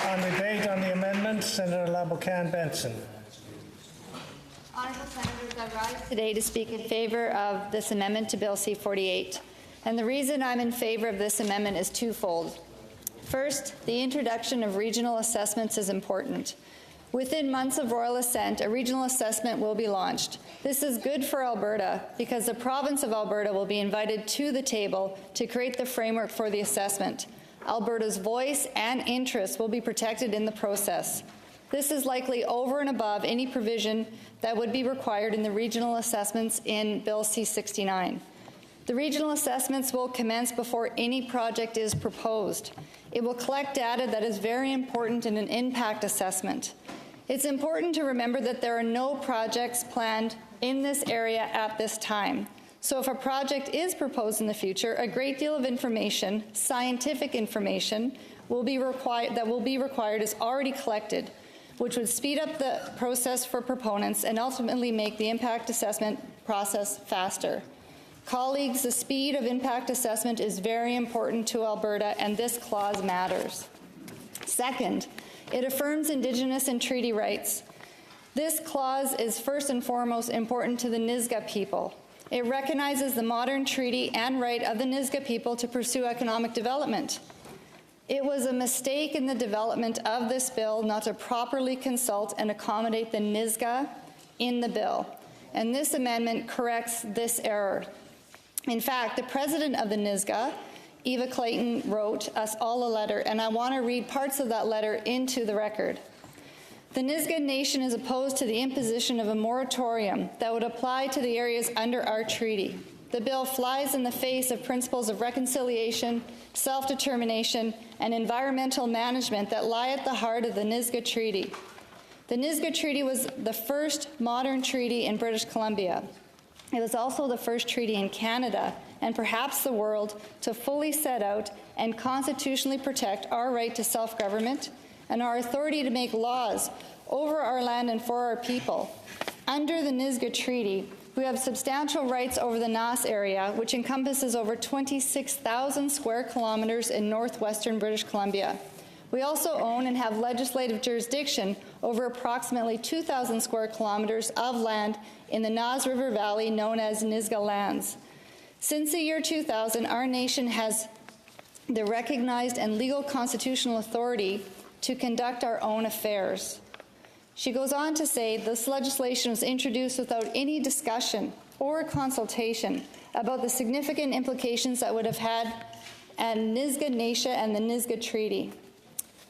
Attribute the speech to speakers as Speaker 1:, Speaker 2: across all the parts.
Speaker 1: On debate on the amendment, Senator LaBoucane-Benson.
Speaker 2: Honourable Senators, I rise today to speak in favour of this amendment to Bill C-48. And the reason I'm in favour of this amendment is twofold. First, the introduction of regional assessments is important. Within months of royal assent, a regional assessment will be launched. This is good for Alberta because the province of Alberta will be invited to the table to create the framework for the assessment. Alberta's voice and interests will be protected in the process. This is likely over and above any provision that would be required in the regional assessments in Bill C-69. The regional assessments will commence before any project is proposed. It will collect data that is very important in an impact assessment. It's important to remember that there are no projects planned in this area at this time. So if a project is proposed in the future, a great deal of information, scientific information, that will be required is already collected, which would speed up the process for proponents and ultimately make the impact assessment process faster. Colleagues, the speed of impact assessment is very important to Alberta, and this clause matters. Second, it affirms Indigenous and treaty rights. This clause is first and foremost important to the Nisga'a people. It recognizes the modern treaty and right of the Nisga'a people to pursue economic development. It was a mistake in the development of this bill not to properly consult and accommodate the Nisga'a in the bill, and this amendment corrects this error. In fact, the president of the Nisga'a, Eva Clayton, wrote us all a letter, and I want to read parts of that letter into the record. The Nisga'a Nation is opposed to the imposition of a moratorium that would apply to the areas under our treaty. The bill flies in the face of principles of reconciliation, self-determination, and environmental management that lie at the heart of the Nisga'a Treaty. The Nisga'a Treaty was the first modern treaty in British Columbia. It was also the first treaty in Canada, and perhaps the world, to fully set out and constitutionally protect our right to self-government and our authority to make laws over our land and for our people. Under the Nisga'a Treaty, we have substantial rights over the Nass area, which encompasses over 26,000 square kilometres in northwestern British Columbia. We also own and have legislative jurisdiction over approximately 2,000 square kilometres of land in the Nass River Valley known as Nisga'a lands. Since the year 2000, our nation has the recognized and legal constitutional authority to conduct our own affairs. She goes on to say this legislation was introduced without any discussion or consultation about the significant implications that would have had at Nisga'a Nation and the Nisga'a Treaty.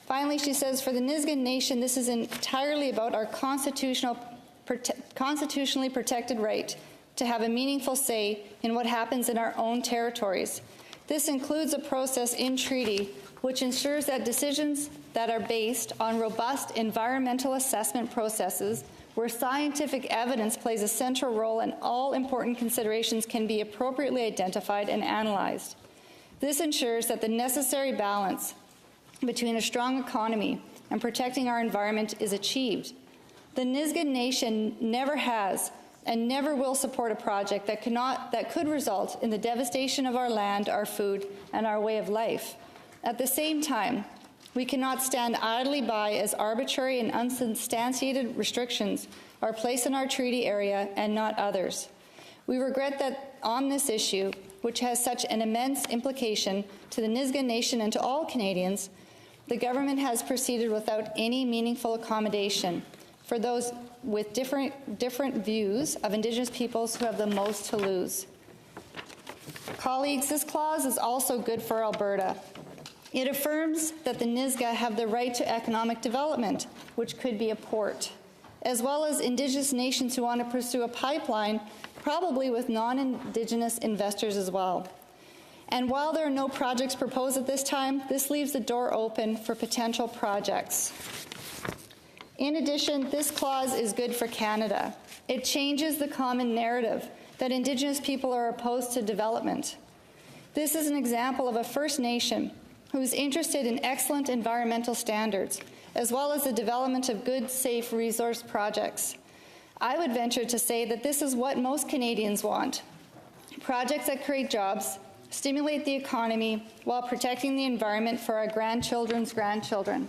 Speaker 2: Finally, she says, for the Nisga'a Nation, this is entirely about our constitutionally protected right to have a meaningful say in what happens in our own territories. This includes a process in treaty which ensures that decisions that are based on robust environmental assessment processes where scientific evidence plays a central role and all important considerations can be appropriately identified and analyzed. This ensures that the necessary balance between a strong economy and protecting our environment is achieved. The Nisga'a Nation never has and never will support a project that could result in the devastation of our land, our food, and our way of life. At the same time, we cannot stand idly by as arbitrary and unsubstantiated restrictions are placed in our treaty area and not others. We regret that on this issue, which has such an immense implication to the Nisga'a Nation and to all Canadians, the government has proceeded without any meaningful accommodation for those with different views of Indigenous peoples who have the most to lose. Colleagues, this clause is also good for Alberta. It affirms that the Nisga'a have the right to economic development, which could be a port, as well as Indigenous nations who want to pursue a pipeline, probably with non-Indigenous investors as well. And while there are no projects proposed at this time, this leaves the door open for potential projects. In addition, this clause is good for Canada. It changes the common narrative that Indigenous people are opposed to development. This is an example of a First Nation who is interested in excellent environmental standards, as well as the development of good, safe resource projects. I would venture to say that this is what most Canadians want: projects that create jobs, stimulate the economy, while protecting the environment for our grandchildren's grandchildren.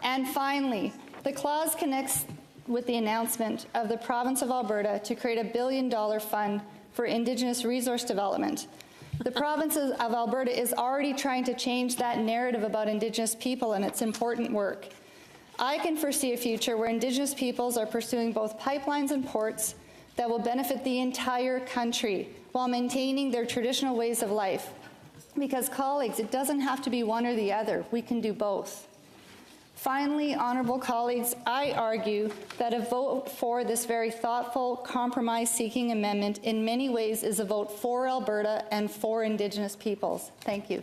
Speaker 2: And finally, the clause connects with the announcement of the province of Alberta to create a $1 billion fund for Indigenous resource development. The province of Alberta is already trying to change that narrative about Indigenous people and its important work. I can foresee a future where Indigenous peoples are pursuing both pipelines and ports that will benefit the entire country while maintaining their traditional ways of life. Because, colleagues, it doesn't have to be one or the other. We can do both. Finally, honourable colleagues, I argue that a vote for this very thoughtful, compromise-seeking amendment in many ways is a vote for Alberta and for Indigenous peoples. Thank you.